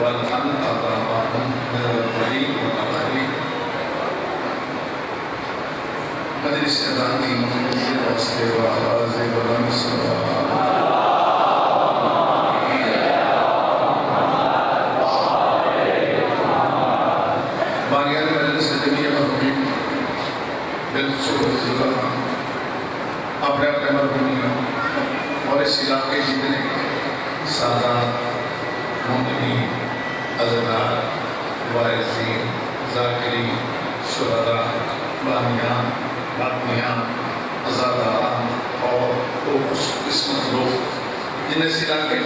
والأنت آباءهم من الأولين والآخرين مجلس ادانی محمدی واسطے وآواز بلند صلوات بانیان مجلس جمیع مرحومین بالخصوص اپنے اپنے مرحومین اور اس علاقے جتنے سادات مومنین عزیزان وائزین ذاکرین شہداء بانیان باطنیان ازاداران اور وہ خوش قسمت لوگ جنہیں اس علاقے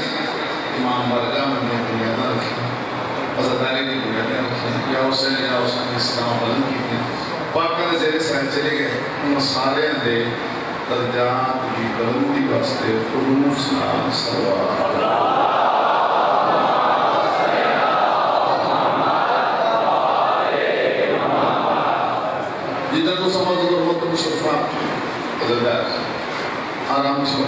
امام بارگاہ میں بنیادیں رکھی عزاداری کی بنیادیں رکھی یا حسین اسلام بلند کی تھی پاکہ زیر سائن چلے گئے ان سارے دے درجات کی بلندی واسطے قرون سلام صلوات جدر کو سمجھ کر وقت مشرفہ عزدار آرام چھوڑ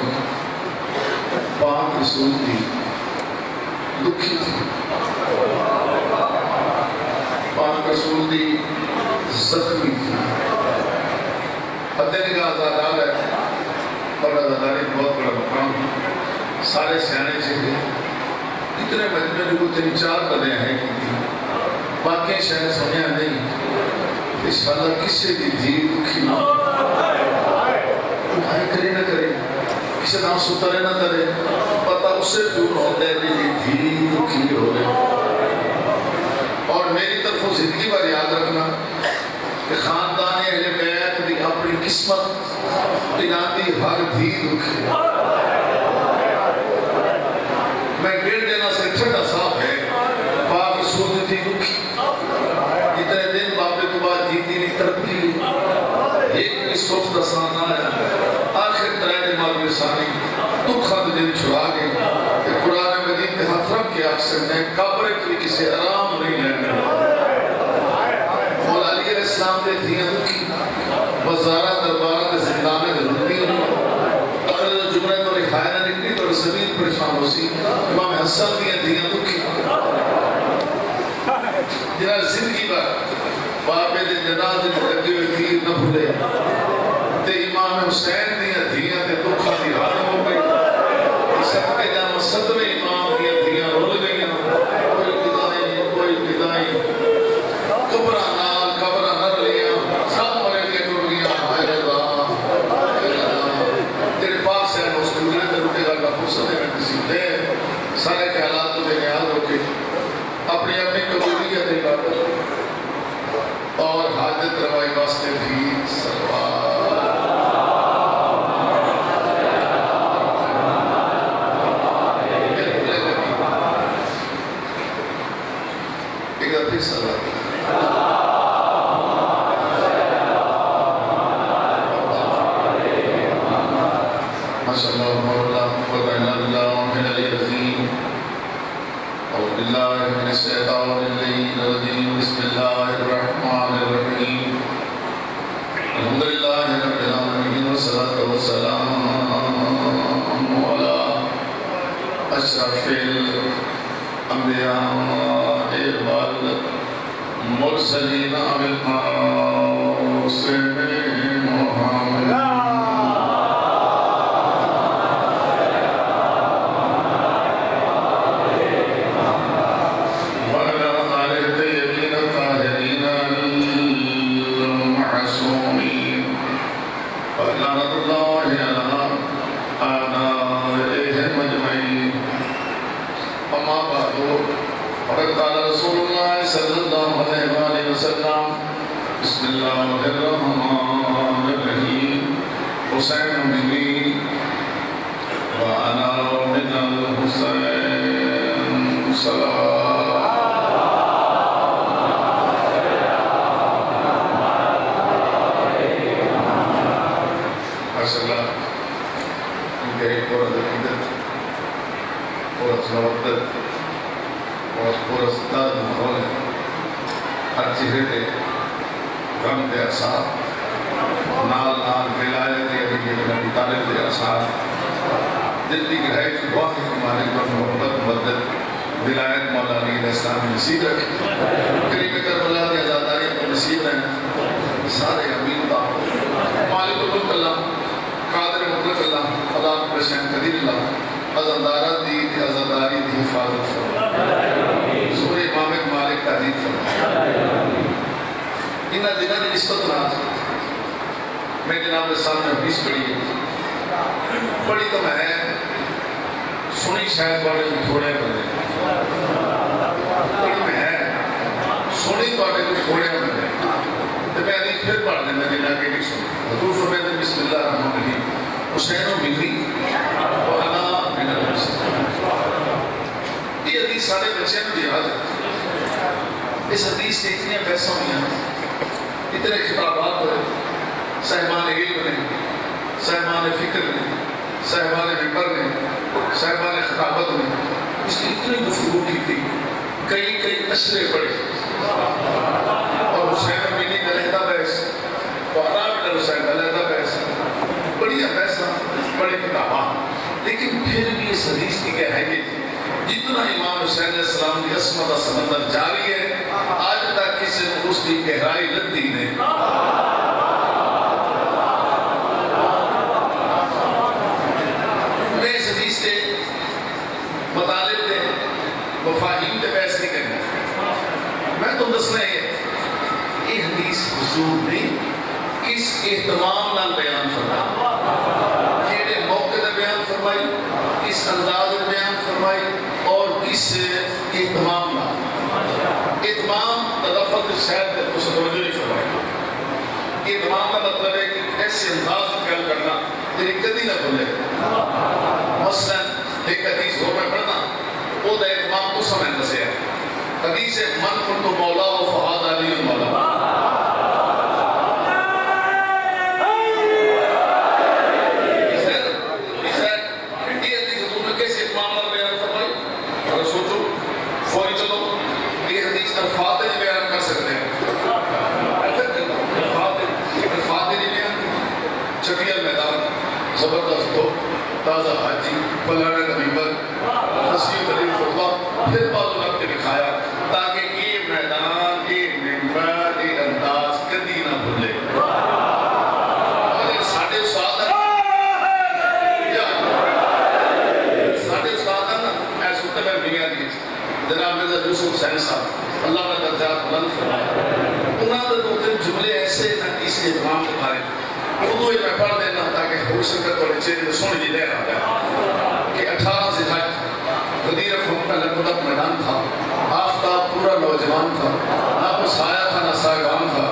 پاک رسول کی دکھی تھی پاک رسول کی زخمی تھی حد نگاہ آزادار ہے اور آزاداری بہت بڑا مقام سارے سیانے چہرے اتنے مجمع کو 3-4 بدیں ہیں باقی شہر سمجھا نہیں انشاءاللہ کسی بھی دھی دکھی نہ دعائیں کرے نہ کرے کسی نام سترے نہ کرے پتہ اسے دور ہوتا ہے کہ دھی دکھی ہو گئے اور میری طرف زندگی پر یاد رکھنا کہ خاندان اہل بیت دی اپنی قسمت بناتی ہر دھی دکھی میں گڑ دینا سے چھٹا صاحب ہے پاک رسول دی دکھی جتنے دن باپے تو بعد جیتی نہیں ترقی ایک بھی سوچ دا سامنا ہے آخر ترائن مالوی ثانی دکھا دن چھڑا گئے کہ قرآن مجید کے ہاتھ رکھ کے اکثر نے قبر کی کسی آرام نہیں لینے مولا علی علیہ السلام دے دیا دکھی وزارہ دربارہ دے زندانے دے رنگی اگر جمعہ تو رکھائے نہ نکلی تو زمین پریشان ہو سی امام حسن دیا دکھی جنہاں زندگی پر باپے دے جنازے لگے ہوئے تیر نہ بھولے تے امام حسین دیا دھیاں تے دکھا دی حال ہو گئی سب کے جامع صدر امام دیا دھیاں رول گئی کوئی بدائی قبرہ نال قبرہ نہ لیا سب مرے کے ٹر گیا ہائے اللہ تیرے پاس ہے اس دنیا تے رکے گا فرصت ہے میں کسی دے سارے کے حالات تو میرے یاد ہو کے اپنی اپنی قبولیت عبادت اور حاجت روائی واسطے بھی سلوات ایک دفعہ سلوات ماشاءاللہ مولا وبین اللہ من العظیم أعوذ بالله من الشيطان الرجيم بسم الله الرحمن الرحيم الحمد لله رب العالمين والصلاة والسلام على أشرف الأنبياء والمرسلين بالقاسم محمد بسم اللہ الرحمن الرحیم حسین منی وَأَنَا مِنَ الْحُسَيْنِ صَلَاةً ماشاءاللہ ان کے ایک پورا دقیقت پورا صلوات اور پورا ستاد محول ہے ہر چہرے دے غم دے اثار نال نال ولایت علی ابی طالب دے اثار دل کی گہرائی کی دعا ہے کہ مالک پر محبت مدد ولایت مولا علی علیہ السلام نے نصیب رکھے، قریب کربلا کی آزاداری کو نصیب رہے، سارے امین با مالک الملک اللہ، قادر مطلق اللہ، اللہ پرشین قدیر اللہ، ازندارہ دی ازنداری دی حفاظت فرما، زور امام مالک تعریف فرما۔ انہاں دنوں کی نسبت نال میں جناب کے سامنے حدیث پڑھی ہے، پڑھی تو میں سنی شاید بڑے تھوڑے بندے، پڑھی میں ہے سنی بڑے تھوڑے بندے، تو میں حدیث پھر پڑھ دینا جنہاں کے نہیں سنی۔ حضور فرماتے ہیں بسم اللہ الرحمن الرحیم حسین و منی وانا من الحسین۔ یہ حدیث سارے بچے میں یاد ہے، اس حدیث سے اتنی بحثیں ہوئی ہیں، اتنے خطابات ہوئے، صاحبان علم نے، صاحبان فکر نے، صاحبان ممبر نے، صاحبان خطابت نے اس کی اتنی گفتگو کی تھی، کئی اشرے پڑے، اور حسین و منی کا لہدہ بحث، وانا من الحسین کا لہدہ بحث، بڑی بحث، بڑی کتابات، لیکن پھر بھی اس حدیث کی گہرائی تھی۔ جتنا امام حسین علیہ السلام کی عصمت کا سمندر جاری ہے، آج تک کسی نے اس کی گہرائی لگتی نہیں۔ میں اس حدیث کے مطالب دے مفاہیم دے بحث نہیں کرنا، میں تو دسنا ہے یہ حدیث حضور نے کس اہتمام نال بیان فرمائی، کیڑے موقع دے بیان فرمائی، کس انداز میں بیان فرمائی، اور کس اہتمام نال۔ اہتمام تدفق شاید اس توجہ نہیں فرمائی، اہتمام کا مطلب ہے کہ ایسے انداز میں بیان کرنا تیری کدی نہ بھولے۔ مثلا ایک حدیث ہو میں پڑھنا، وہ دا اہتمام کو سمجھ دسے ہے، حدیث من کنت مولا و فہاد علی مولا۔ زبردست ہو، تازہ حاجی، پلانے کا ممبر، حسین علی خطبہ، پھر بازو رکھ کے دکھایا تاکہ یہ میدان، یہ ممبر، یہ انداز کدی نہ بھولے۔ ساڑھے استاد میں سنتے میں میاں دی جناب مرزا یوسف حسین صاحب، اللہ نے درجات بلند فرمایا، انہوں نے دو تین جملے ایسے نہ اس اہتمام کے بارے اردو میں پڑھ دینا تاکہ ہو سکے تو چہرے میں سن جی دے رہا ہے کہ 18 ذی الحج غدیر خون کا لگبگ میدان تھا، آفتاب پورا نوجوان تھا، نہ کوئی سایہ تھا نہ سایبان تھا۔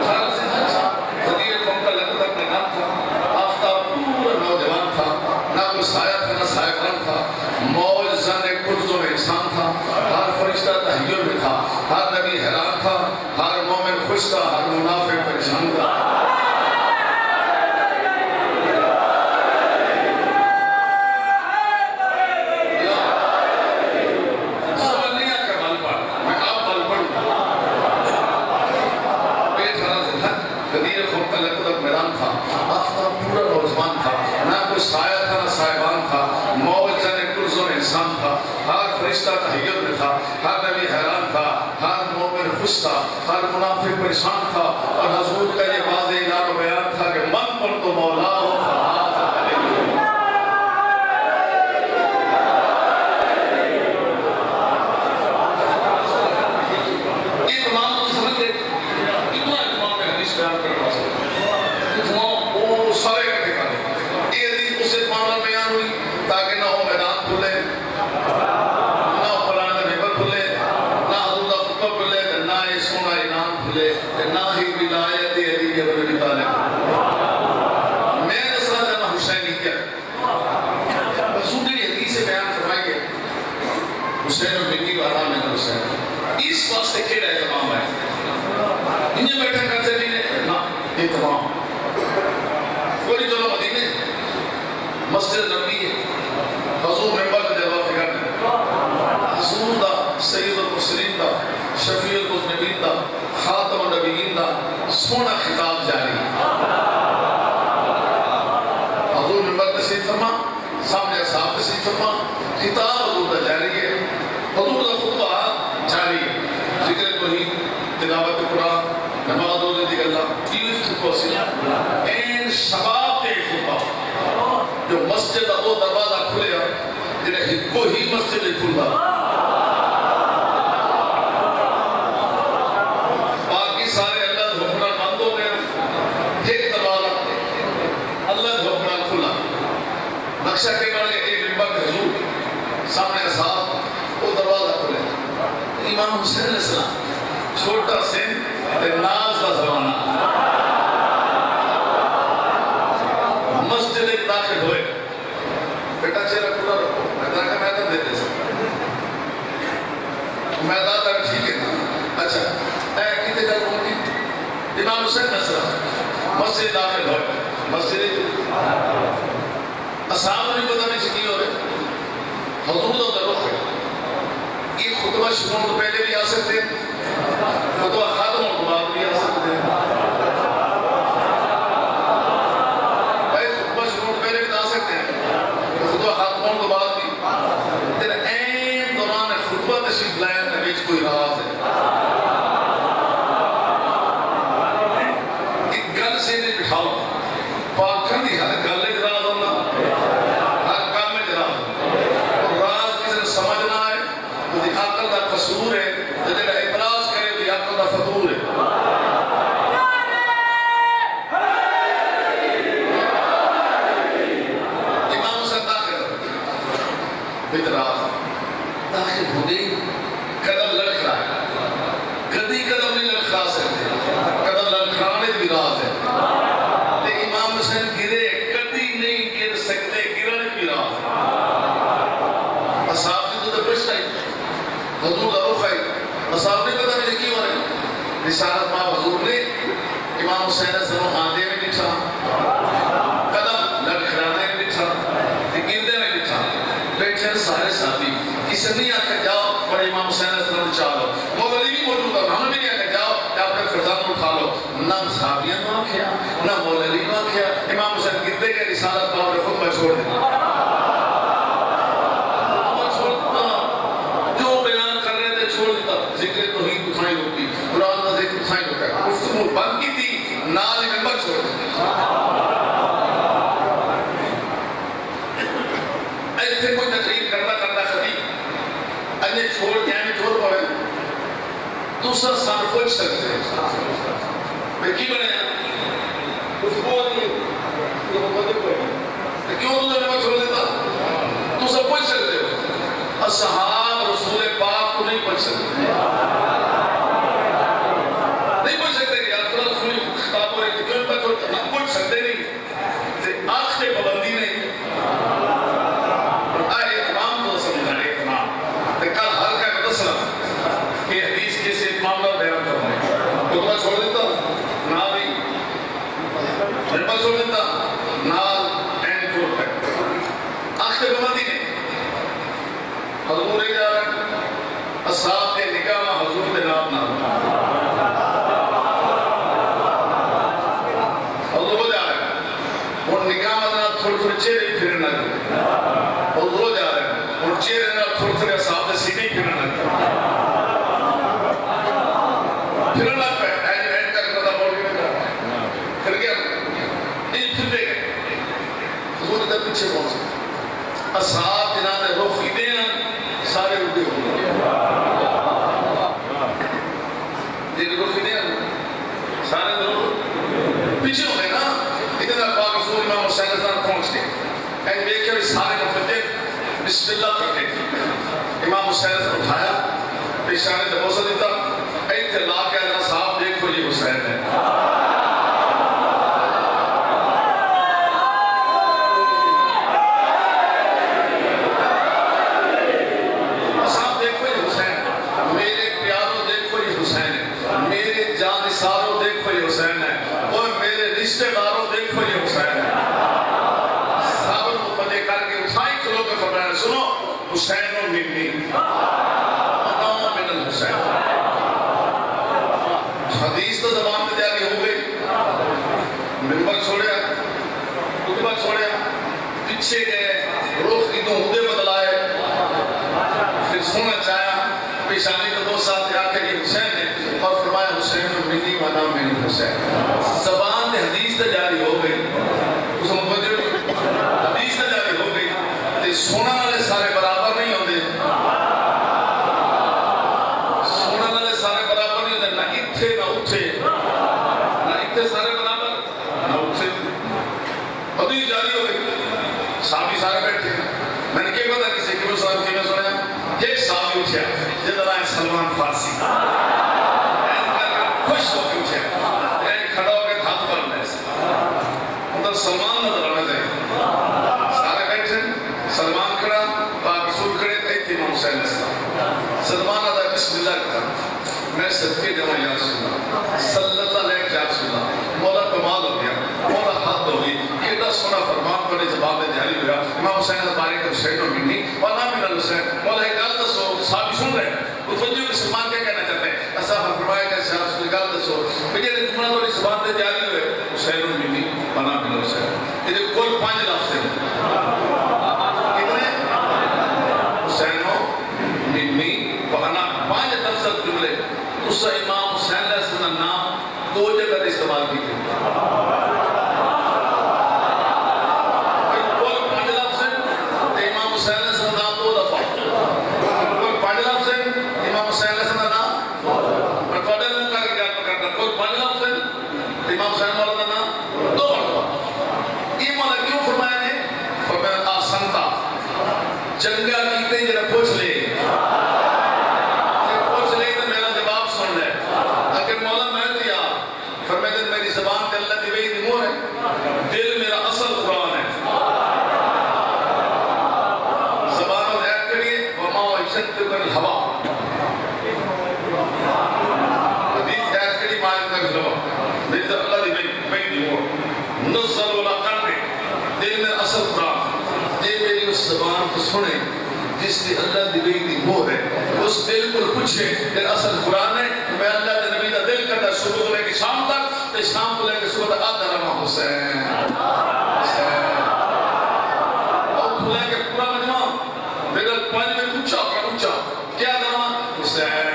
18 ذی الحج غدیر خون کا لگبگ میدان تھا، آفتاب پورا نوجوان تھا، نہ کوئی سایہ تھا نہ سایبان تھا، موج زن قدر میں انسان تھا، ہر فرشتہ تحیر میں تھا، ہر نبی حیران تھا، ہر مومن خوش تھا، ہر منافق پریشان تھا۔ سوال نہیں آپ کا بال پڑھ، میں آپ بال پڑھوں۔ پیٹ ہرا ذلت، غدیر خون کا لگبگ میدان تھا، آفتاب پورا نوجوان تھا، نہ کوئی سایہ تھا نہ سایبان تھا، موج زن قدر میں انسان تھا، ہر فرشتہ تحیر میں تھا، ہر نبی حیران تھا، ہر مومن خوش تھا، ہر منافق پریشان تھا، اور حضور کا یہ واضح اعلان و بیان تھا کہ من کنت مولا و فہاد علی۔ یہ تمام کو سمجھ گئے کتنا اہتمام میں حدیث بیان کر رہا ہے، اہتمام وہ سارے کا ٹھکانے۔ یہ حدیث اس اہتمام میں بیان ہوئی تاکہ نہ ہو میدان کھلے، نہ ہو پرانا ممبر کھلے، نہ حضور کا خطبہ کھلے، نہ یہ سونا انعام کھلے، نہ ہی ولایت علی ابن ابی طالب۔ میں دسنا جانا حسینی کیا حضور نے حدیث سے بیان فرمائی ہے، حسین و منی وانا من الحسین۔ اس واسطے کیڑا اہتمام ہے، انہیں بیٹھا کرتے نہیں نا اہتمام کوئی چلو مدینے مسجد نبی ہے، حضور ممبر کا جواب فکر نہیں، حضور دا سید المرسلین دا شفیع المذنبین دا خاتم النبیین دا سونا خطاب جاری، تشریف فرما، سامنے اصحاب تشریف فرما، خطاب حضور کا جاری ہے، حضور کا خطبہ جاری ہے، ذکر توحید، تلاوت قرآن، نماز روزے دی گلاں یہ خطبہ سی این شباب دے خطبہ جو مسجد وہ دروازہ کھلیا جڑا ہکو ہی مسجد کھلدا باقی سارے اللہ دے حکم نال بند ہو گئے، ایک دروازہ اللہ دے حکم نال کھلا، نقشہ کے والے ایک ممبر حضور سامنے اصحاب وہ دروازہ کھلے، امام حسین علیہ السلام چھوٹا سن تے ناز کا زمانہ مسجد ایک داخل ہوئے، بیٹا چہرہ پورا رکھو، میدان کا میدان دیتے سکتے میدان تک ٹھیک ہے نا، اچھا اے کتے جا رہوں گی امام حسین نصرہ مسجد داخل ہوئے، مسجد اصحاب نہیں پتہ نہیں چکی ہو رہے، حضور دا رخ ہے، یہ خطبہ شروع تو پہلے بھی آ سکتے ہیں، خطبہ ختم اور بعد بھی آ سکتے ہیں، بھائی خطبہ شروع تو پہلے بھی آ سکتے ہیں، خطبہ ختم اور بعد بھی، تیرا این دوران خطبہ تشریف لائے میں بیچ کوئی راز ہے، ایک گل سے نہیں بٹھاؤ، پاکن دی ہر گل ایک راز ہونا، ہر کام میں راز ہونا، اور راز کسی نے سمجھنا ہے، وہ دی عقل دا قصور ہے، جڑا اعتراض کرے وہ دی عقل دا فطور ہے، امام حسین داخل اعتراض داخل ہو گئی، قدم لڑکھا ہے، کدی قدم نہیں لڑکھا سکتے، قدم لڑکھانے بھی راز ہے، تے امام حسین گرے کدی نہیں گر سکتے، گرنے بھی راز ہے، اصحاب کی تو دبشت آئی، حضور کا رخ آئی، اصحاب نے پتہ نہیں کی ہو رہے، رسالت ماں حضور نے امام حسین سنو آندے میں لکھا، قدم لڑکھانے میں لکھا، گردے میں لکھا، بیٹھے سارے صحابی، کسی نہیں آکے جاؤ بڑے امام حسین سنو چالو، مولوی بھی موجود ہے، ہم بھی نہیں آکے جاؤ کہ اپنے فرزان اٹھا لو، نہ صحابیاں نہ آکھیا، نہ مولوی نہ آکھیا، امام حسین گردے کے رسالت ماں نے خطبہ چھوڑ دیا، ذکر توحید اٹھائی ہوتی، قرآن کا ذکر اٹھائی ہوتا ہے، گفتگو بند کی تھی، نال ممبر چھوڑ دیتی، ایسے کوئی تقریر کرتا خطیب انہیں چھوڑ جائیں چھوڑ پڑے دوسرا سال پوچھ سکتے ہیں میں کی بنے گفتگو نہیں کیوں تو نمبر چھوڑ دیتا تو سب پوچھ سکتے ہو، اصحاب رسول پاک کو نہیں پوچھ سکتے، نہیں پوچھ سکتے کہ یا فلان رسول خطاب ہو رہے تھے کیوں تک چھوڑتا، نہیں پوچھ سکتے نہیں، آنکھ پہ پابندی نہیں، آئے اتمام تو سمجھا اتمام، کل ہر کا مسئلہ کہ حدیث کے سے معاملہ بیان کرنا ہے، خطبہ چھوڑ دیتا نہ بھی خطبہ چھوڑ دیتا نال اینڈ چھوڑ پہ آنکھ پہ پابندی نہیں، حضور جا رہے ہیں اصحاب کے نکاح میں حضور کے نام نہ حضور جا رہے ہیں اور نکاح میں تھوڑے تھوڑے چہرے پھرنا لگے، حضور جا رہے ہیں اور چہرے میں تھوڑے تھوڑے اصحاب کے سینے پھرنا لگے، پھرنا لگ پہ اینڈ کر پتا بول کے پھر گیا نہیں پھر دے گئے، حضور ادھر پیچھے پہنچے، اصحاب جنہاں نے رخ ہی دے سارے اٹھے ہو گئے، دیکھ رخ ہی دے سارے لوگ پیچھے ہو گئے نا، اتنا پاک رسول امام حسین حسن پہنچ گئے، اینڈ دیکھ کے سارے مفتے بسم اللہ کرتے، امام حسین حسن اٹھایا پیشانے سے بوسہ دیتا، ایک لا کے اللہ صاحب دیکھو یہ حسین ہے، ساروں دیکھو یہ حسین ہے، اور میرے رشتہ داروں دیکھو یہ حسین ہے، صحابہ کو فتح کر کے اٹھائی کھلو کے فرمایا سنو حسین و منی انا من الحسین، پیچھے گئے رخ کی تو ہودے بدلائے پھر سونا چاہیا پیشانی کو 2 ساتھ آ کے یہ حسین ہے اور فرمایا حسین منی و نام من حسین زبان نے حدیث تے جاری ہو گئی اس متوجہ حدیث تے جاری ہو گئی تے سونا والے سارے برابر نہیں ہوندے سونا والے سارے برابر نہیں ہوندے نہ اتھے نہ اتھے نہ اتھے سارے برابر نہ اتھے حدیث جاری ہو گئی صحابی سارے بیٹھے میں نے کیا پتا کسی کی وہ صاحب کی میں سنیا ایک صحابی اٹھیا جدر آئے سلمان فارسی خوش ہو کے اٹھیا ایک کھڑا ہو کے ہاتھ پر لے اندر سلمان نظر آنا چاہیے سارے بیٹھے سلمان کھڑا باقی سور کھڑے ایک امام حسین السلام سلمان آدھا بسم اللہ کہا میں صدقے جمع یا رسول اللہ صلی اللہ علیہ یا رسول اللہ مولا کمال ہو گیا مولا حد ہو گئی کیڑا سونا فرمان پڑے جواب میں جاری ہوا امام حسین بارے کا حسین و منی اور نام من الحسین مولا ایک گل دسو صحابی سن رہے ہیں وہ توجہ کے سلمان کیا کہنا چاہتے ہیں ایسا فرمایا کہ شاہ رسول گل دسو کہ یہ جملہ تو اس بات سے جاری ہوئے حسین و منی اور نام من الحسین یہ کل 5 لفظ ہیں کتنے حسین و منی اور نام 5 لفظ جملے اس امام حسین علیہ السلام نام 2 جگہ استعمال کی تھی امام حسین مولا دا نام 2 مرتبہ یہ مولا کیوں فرمایا نے فرمایا آسنتا چنگا کیتے جرا پوچھ لے پوچھ لے تو میرا جواب سن لے اگر مولا میں دیا فرمایا میری زبان کے اللہ دی وحی دی مور ہے دل میرا اصل قرآن ہے زبان میں ذہن کریے وما وشد کر ہوا حدیث ذہن کری مائن کر ہوا میری طرف اللہ دی بین دی مور نزل ولا قرنے دل میں اصل قرآن دل میری اس زبان کو سنے جس دی اللہ دی بین دی مور ہے اس دل کو پوچھے دل اصل قرآن ہے میں اللہ دے نبی دا دل کرتا صبح لے کے شام تک تے شام کو لے کے صبح تک آدھا رمہ حسین اور کھلے کے پورا مجمع میرا 5 میں اونچا کیا درمہ حسین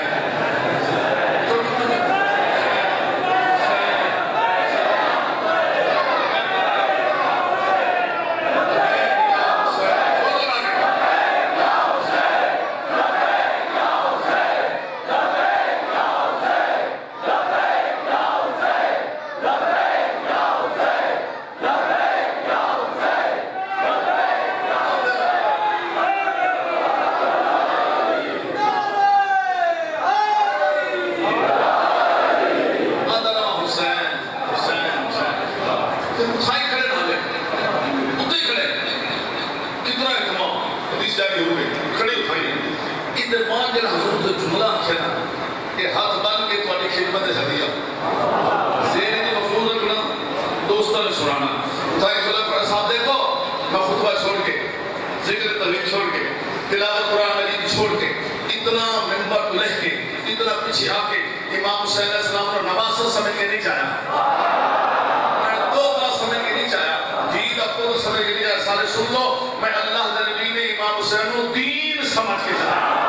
امام حسین علیہ السلام نے نواسط سمجھ کے نہیں چاہیا میں 2 طرح سمجھ کے نہیں چاہیا دین اپنے سمجھ کے نہیں چاہیا سارے سن لو میں اللہ نبی نے امام حسین کو دین سمجھ کے چاہیا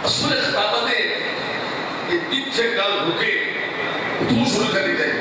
اصول خطابت ہے کہ پیچھے گل رکے تو شروع کر دی جائے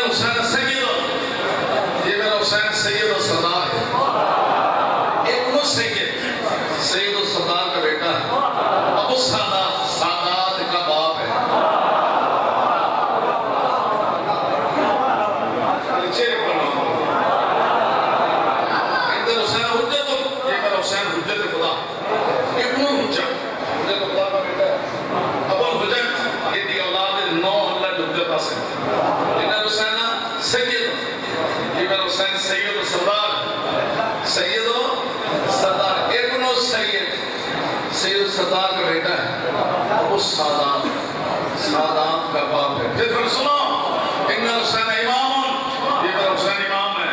حسین سید یہ میرا حسین سید و سردار ہے ابن سید سید و سردار کا بیٹا ہے ابو سادات سادات کا باپ ہے حسین حجت یہ میرا حسین حجت خدا ابن حجت حجت خدا کا بیٹا ہے ابو الحجت یہ دی اولاد نو اللہ حجت حاصل یہ میرا حسین سید یہ میرا حسین سید و سردار سید و سردار ابن سید سید و سردار کا بیٹا ہے ابو سادات سادات کا باپ ہے پھر سنو ان میرا حسین امام یہ میرا حسین امام ہے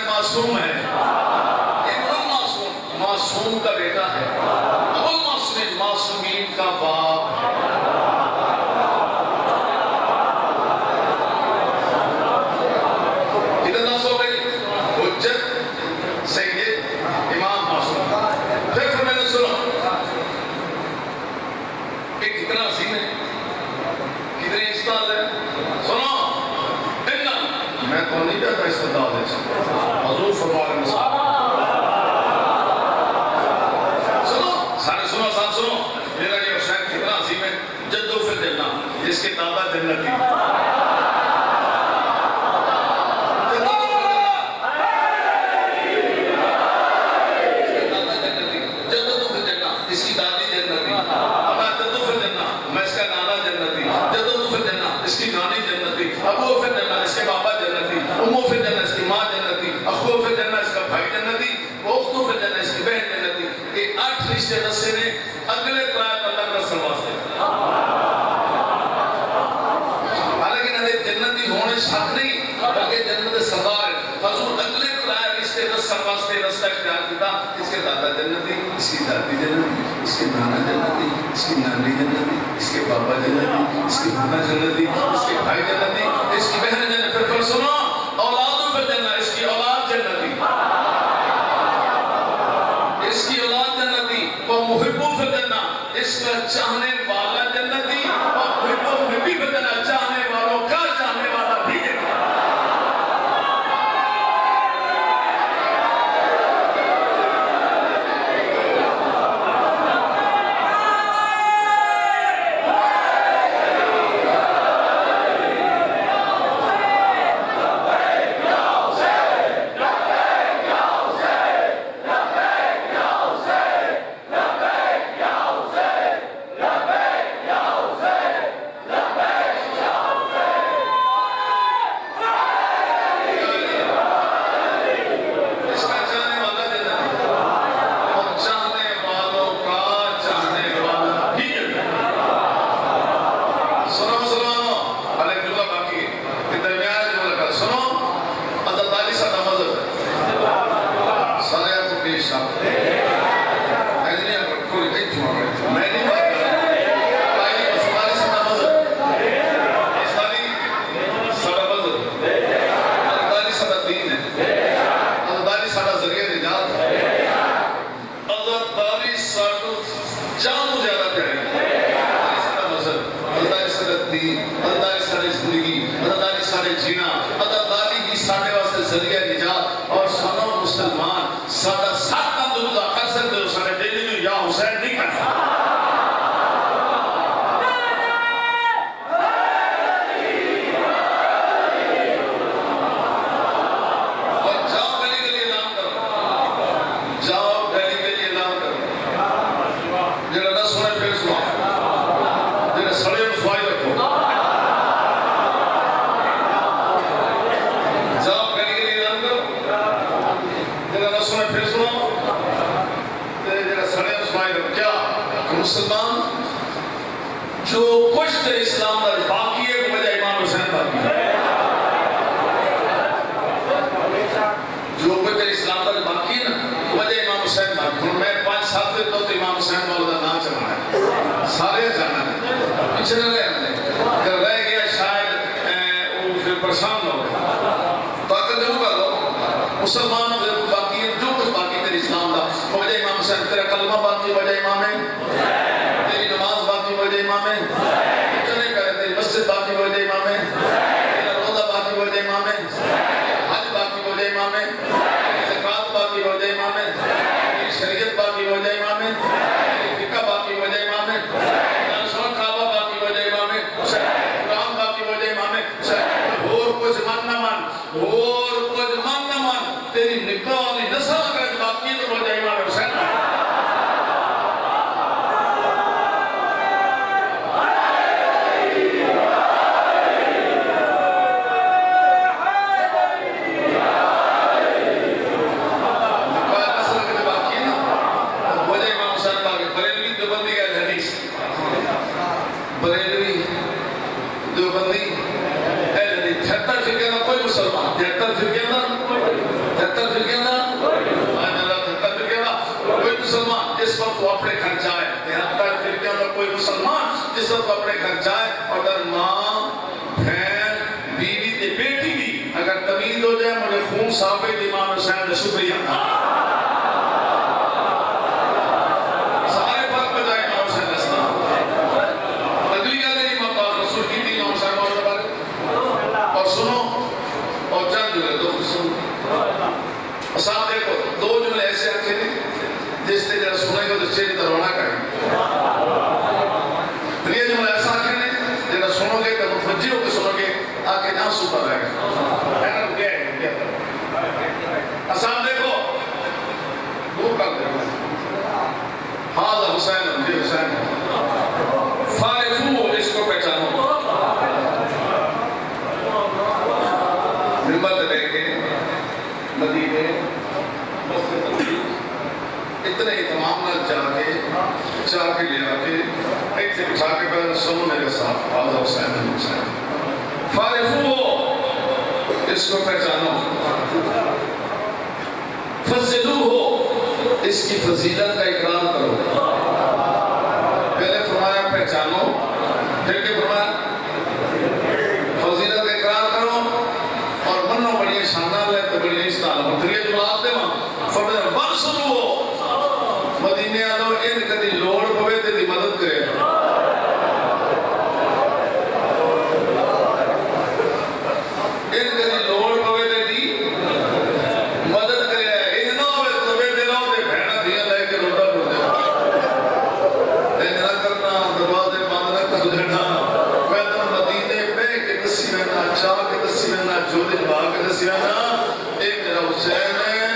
معصوم ہے ابن معصوم معصوم کا بیٹا ہے ابو المعصومین معصومین کا باپ ہے کتنے ناس ہو گئی حجت سید امام معصوم پھر میں نے سنا کہ کتنا عظیم ہے کتنے استاد ہے سنو میں تو نہیں کہتا اس کا دعوت ہے حضور فرما رہے ہیں سنو سارے سنو ساتھ سنو میرا یہ حسین کتنا عظیم ہے جدو پھر جنہ جس کے دادا جنتی اس کی دادی جنتی اپنا جدو پھر جنہ میں اس کا نانا جنتی جدو پھر جنہ اس کی نانی جنتی ابو پھر جنہ اس کے بابا جنتی امو پھر جنہ اس کی ماں جنتی اخو پھر جنہ اس کا بھائی جنتی اختو پھر جنہ اس کی بہن جنتی یہ 8 رشتے دسے نے اگلے قرآن اللہ کا سلواستے حالانکہ نہ جنتی ہونے شک نہیں بلکہ جنت سردار ہے حضور اگلے قرآن رشتے دس سلواستے رستہ اختیار کیتا اس کے دادا جنتی اس کی دادی جنتی اس کے نانا جنتی اس کی نانی جنتی اس کے بابا جنتی اس کی بھونا جنتی اس کے بھائی جنتی اس کی بہن جنتی پھر سنو اولاد پھر جنت اس کی اولاد جنتی اس کی اولاد جنتی وہ محبو پھر جنت اس کا چاہنے والا جنتی اور محبو محبی پھر جنت چاہنے والوں کا چاہنے والا بھی جنتی ذریعہ نجات اور سنو مسلمان سادہ ساتھ اندرودہ کر سکتے ہو سارے ڈیلی میں یا حسین نہیں کر سکتے اور جاؤ گلی کے لیے اعلان کرو جاؤ گلی کے لیے اعلان کرو جنہا نہ سنے پھر سنا جنہا سڑے رسوائی رکھو مسلمان جو کچھ تھے اسلام در باقی ہے وہ وجہ امام حسین باقی ہے جو کچھ تھے اسلام در باقی ہے نا وجہ امام حسین باقی ہے میں 5 سال سے تو امام حسین والدہ نام چلانا ہے سارے جانا ہے پیچھے نہ رہے ہم نے اگر رہ گیا شاید وہ پھر پریشان ہو گئے طاقت جو کر لو مسلمان باقی ہے، جو کچھ باقی تیرے اسلام دا وجہ امام حسین، تیرا کلمہ باقی وجہ امام ہے، تیری نماز باقی وجہ امام ہے، چلے کرے تیری مسجد باقی وجہ امام ہے، تیرا روزہ باقی وجہ امام ہے، حج باقی وجہ امام ہے، زکوٰۃ باقی وجہ امام ہے، تیری شریعت باقی وجہ امام ہے، تیری فقہ باقی وجہ امام ہے، سن کعبہ باقی وجہ امام ہے، قرآن باقی وجہ امام ہے، اور کچھ من نہ من، اور کچھ من نہ من، تیری نکاح والی نسل اگر باقی تو وجہ امام حسین۔ بریلوی دیوبندی اہل حدیث 73 فرقے اندر کوئی مسلمان 73 فرقے اندر کوئی مسلمان اس وقت وہ اپنے گھر جائے 73 فرقے اندر کوئی مسلمان جس وقت اپنے گھر جائے اگر ماں بہن بیوی تے بیٹی بھی اگر تمیز ہو جائے مجھے خون صاف ہے امام حسین کا شکریہ صاحب دیکھو دو جملے ایسے آتے ہیں جس سے جب سنے گا تو چیز درونا کریں یہ جملے ایسا آتے ہیں جب سنو گے تو متوجہ ہو کے سنو گے آکے نہ سوپر رہے گا صاحب دیکھو دور کر دیں حاضر حسین مجھے حسین فارفو اس کو پہچانو ممبر دے کے مدینے اتنے اہتمام نہ چاہ کے لے آ کے ایک سے بٹھا کے پہلے سنو میرے ساتھ حاضر حسین حسین فارفو اس کو پہچانو فضلو ہو اس کی فضیلت کا اقرار کرو پہلے فرمایا پہچانو پھر کہ فرمایا فضیلت کا اقرار کرو اور منو بڑی شاندار ہے تو بڑی استعال ہو پھر یہ جو بات دے وہاں فرمایا ورسلو ہو مدینے آلو ان کدی لوڑ پوے تے دی مدد کرے ان کدی لوڑ پوے تے دی مدد کرے ان نہ ہوئے تو بے دلاؤ دے بھیڑا دیا لے کے روٹا پڑ دے اے نہ کرنا دروازے بند نہ کر دینا میں تو مدینے پہ کہ دسی میں چاہ کے دسی میں جو دن باغ کے دسی میں ایک میرا حسین ہے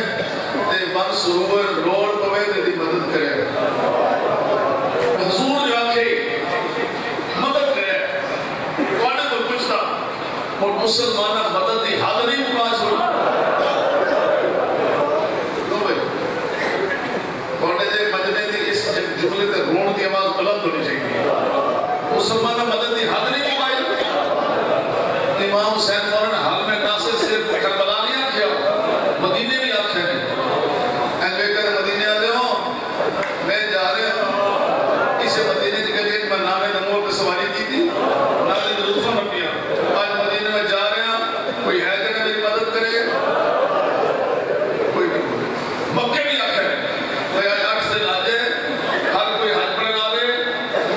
تے بن سرور لوڑ پوے تے دی مدد کرے حضور جو آکھے مدد کرے وانا تو پوچھتا اور مسلمانہ مدد دی حاضری مکاش ہو دو بھائی وانا دے مجمع دی اس جملے تے رون کی آواز بلند ہونی چاہیے مسلمانہ مدد دی حاضری مکائی امام حسین مولانا حال میں ناصر صرف کربلا نہیں آکھیا مدینے بھی آکھیا نہیں این لے کر مدینے آ ہوں میں جا رہے ہوں اسے مدینے کی کبھی میں نامے نمو پہ سواری کی تھی نامے دلوفہ میں پیا آج مدینے میں جا رہے ہیں کوئی ہے کہ میری مدد کرے کوئی نہیں مکہ بھی آکھیا نہیں میں آج 8 دن آجے ہر کوئی حج پڑھن آوے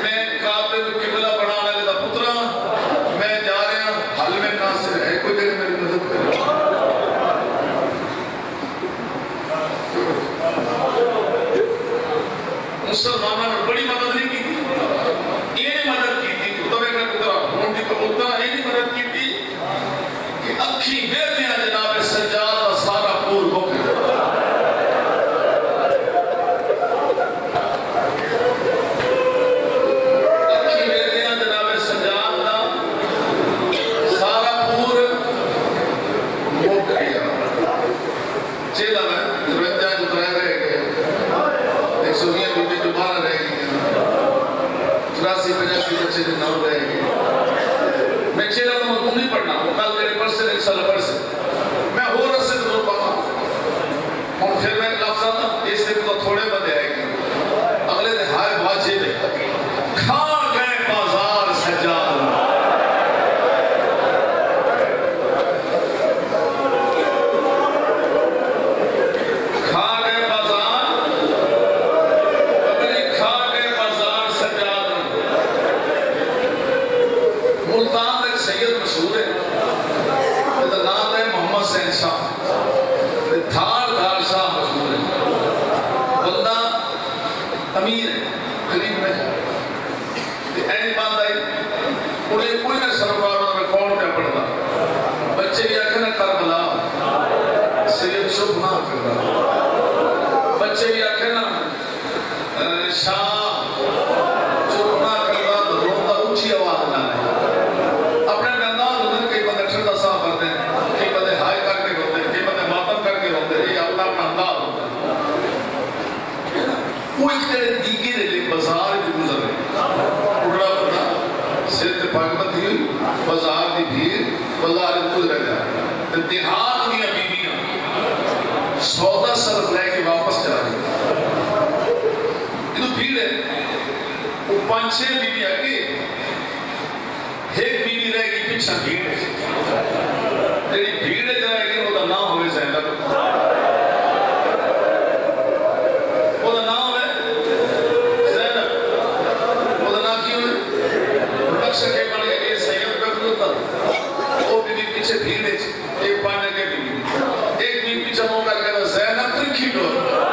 میں کعبے کو قبلہ بنانے لگا پترا میں جا رہے ہیں حل میں ناصر ہے کوئی کہ میری مدد کرے مسلمانوں نے بڑی مدد نہیں کی تھی یہ مدد کی تھی کتبے کا کتبہ ہونڈی کو اتنا نہیں مدد کی تھی کہ اکھی بیٹیاں جناب سجاد و سارا پور بکر اکھی بیٹیاں جناب سجاد سارا پور بکر چیلہ میں دروجہ جو درہ رہے گئے 120 بیٹی دوبارہ رہے گی 84-85 بچے دن نہ رہے گی میں چیلہ کا مضمون نہیں پڑھنا کل میرے پر سے ایک سال پر سے میں ہو رہا سے دور پاما اور پھر میں لفظ آتا اس دن کو تھوڑے بندے آئے گی اگلے دن ہائے باجے میں کھا گئے بازار سجاد حسین صاحب تھار دار صاحب مشہور ہے بندہ امیر ہے غریب میں این باندھ آئی انہیں کوئی نہ سرکار میں کون کیا پڑھتا بچے بھی آکھنا کربلا سید شب نہ کرتا بچے بھی آکھنا شاہ چپ نہ کرتا تو روتا اونچی آواز نہ ہے اپنے انداز ہوتے کئی بندے ٹھنڈا صاف کرتے ہیں کئی بندے ہائی کر کے ہوتے ہیں کئی بندے ماتم کر کے ہوتے ہیں یہ اپنا انداز ہوتا ہے کوئی تیرے دیگے دے لئے بازار جو گزر رہے اڑا بندہ سر تے پاک بندی ہوئی بازار دی بھیڑ بازار دی گزر رہا دیہات دیا بیویاں سودا صرف لے کے واپس جا رہی یہ تو بھیڑ ہے وہ 5-6 بیوی آگے ایک بیوی رہ گئی پیچھا بھیڑ ہے تیری بھیڑ ہے جائے گی وہ دا نام ہوئے زینب وہ دا نام ہے زینب وہ دا نام کیوں ہے نقش کے بڑھ گئے یہ سید پر ہوتا وہ بیوی پیچھے بھیڑ ہے ایک پانے کے بیوی ایک بیوی پیچھا موقع کہتا زینب ترکھی ڈور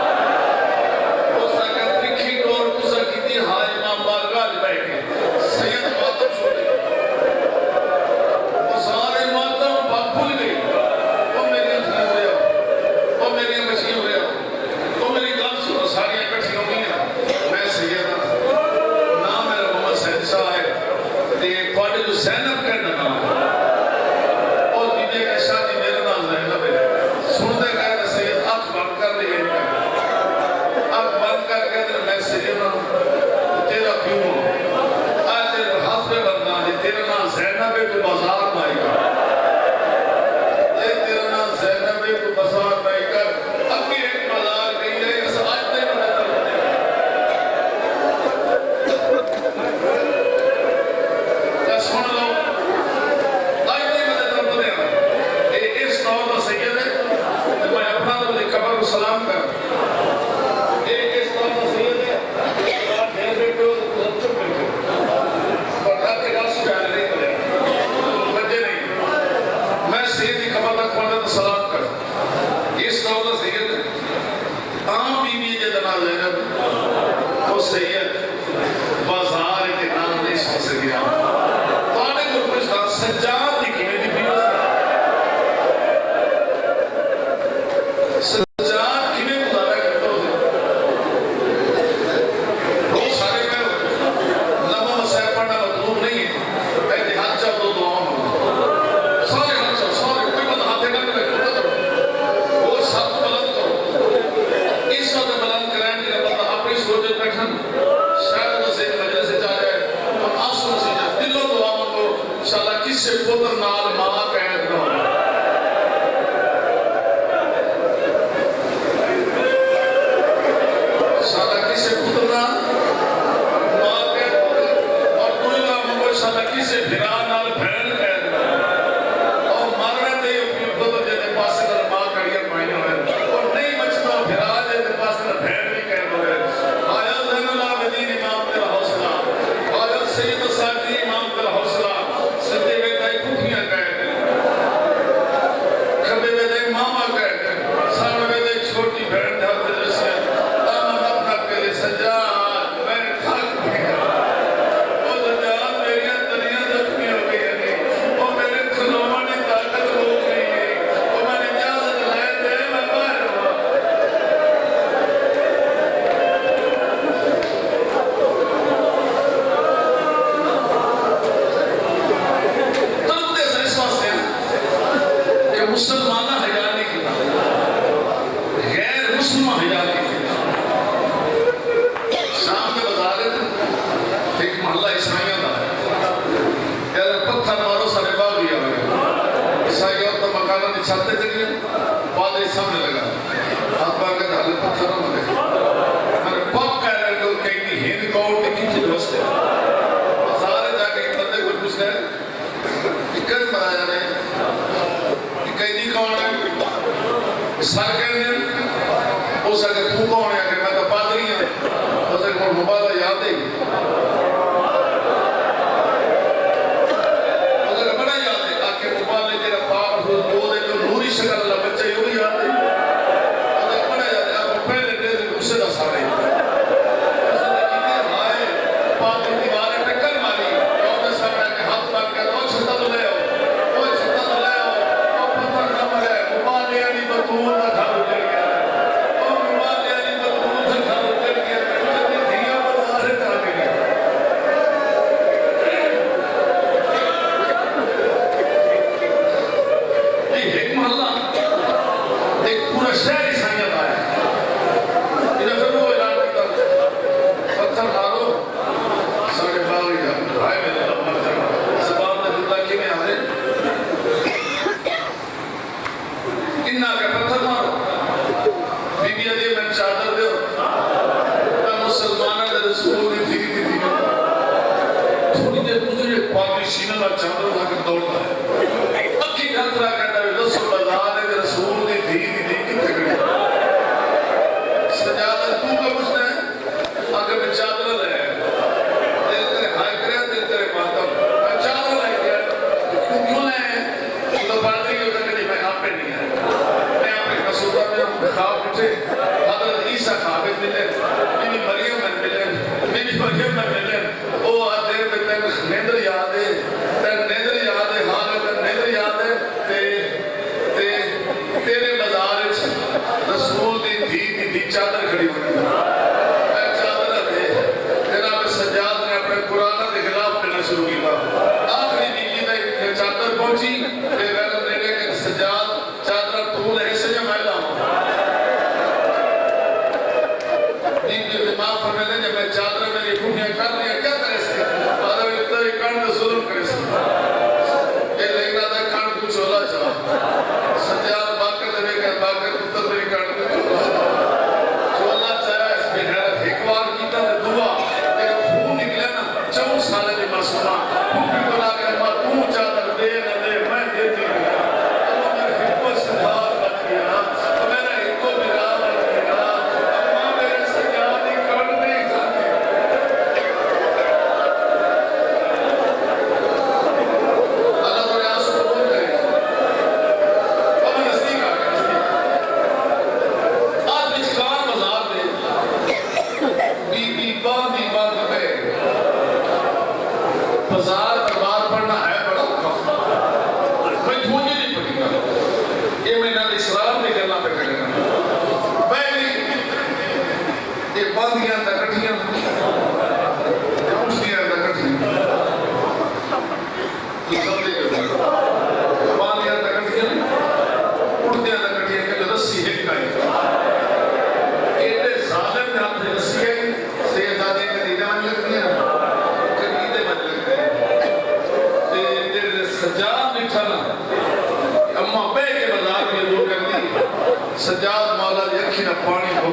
سجاد مولا دی اکھی نہ پانی ہو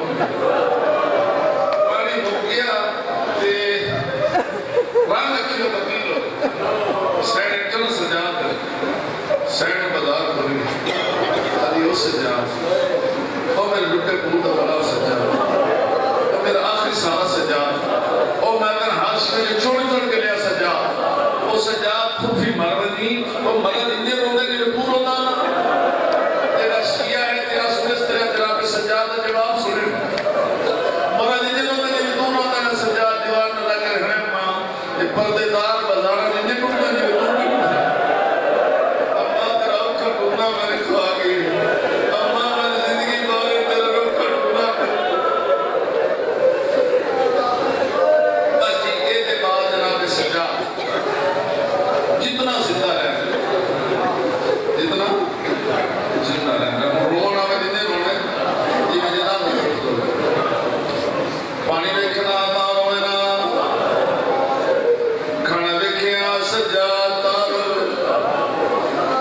گیا تے رنگ اکھی نہ تبدیل ہو سیڈ اٹھن سجاد سیڈ بازار کھولی ادھی او سجاد او میرے لٹے پور دا بڑا سجاد او میرا آخری سارا سجاد او میں اگر ہاش میں چھوڑ کے لیا سجاد او سجاد پھوپھی مرنی او مرد اندے رونے کے لئے پور ہوتا تیرا شیعہ ہے تیرا سنس تیرا جناب سجاد جواب سنے مرد اندے رونے کے لئے دون ہوتا ہے سجاد دیوار میں لگے رہے ماں یہ پردے دار بازارہ اندے ٹوٹنے کے لئے دون کی ٹوٹنے اما تیرا اوکھا ٹوٹنا میں نے کھوا گئی اما میں نے زندگی بارے تیرا اوکھا ٹوٹنا بس جی اے دے بعد جناب سجاد جتنا زندہ ہے جتنا زندہ ہے رونا میں جتنے رونے جی میں جتنا پانی دیکھنا آتا رونا کھانا دیکھنا سجاتا رویا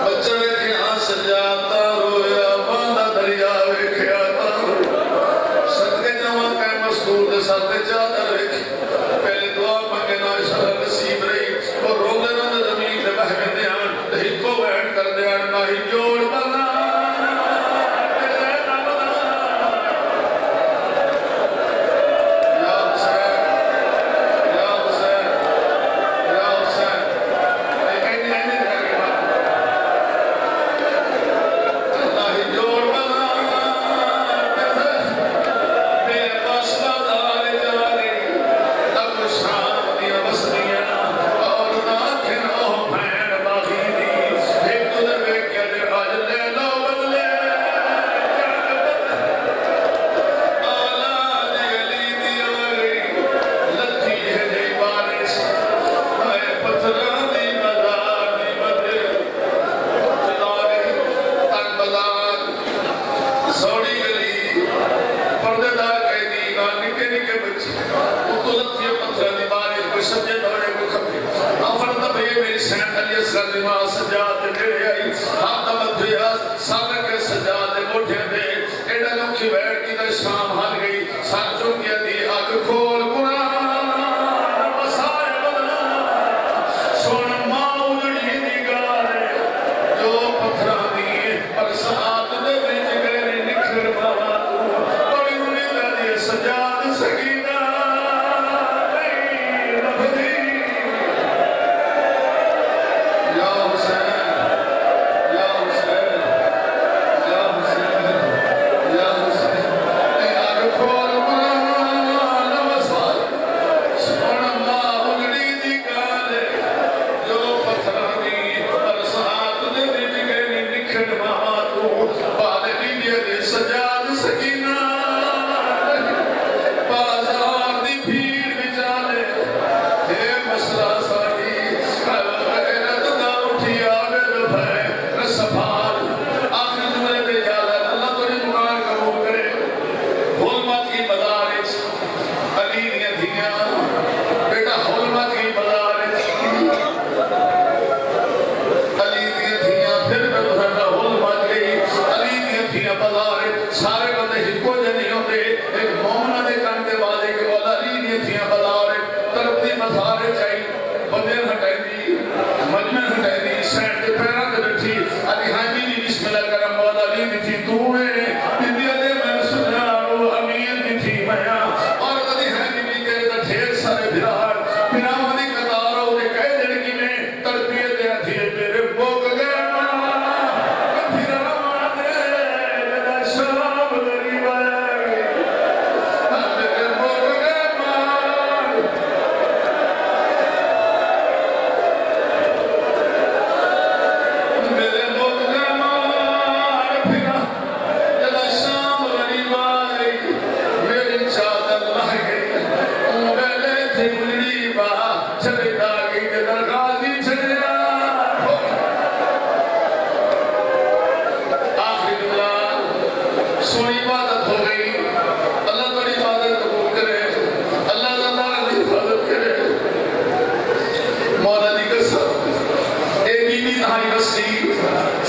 بچہ دیکھنا سجاتا رویا باندھا دریا دیکھنا رویا صدقے جوان کہیں مستور دے ساتھ چادر دیکھی پہلے دعا مانگنا شرح نصیب رہی اور روندے روندے زمین دے بہنے دیان ہکو بہن کر دیان نہ ہی جوڑ بنا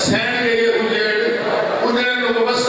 سین کے یہ اجڑ کو بس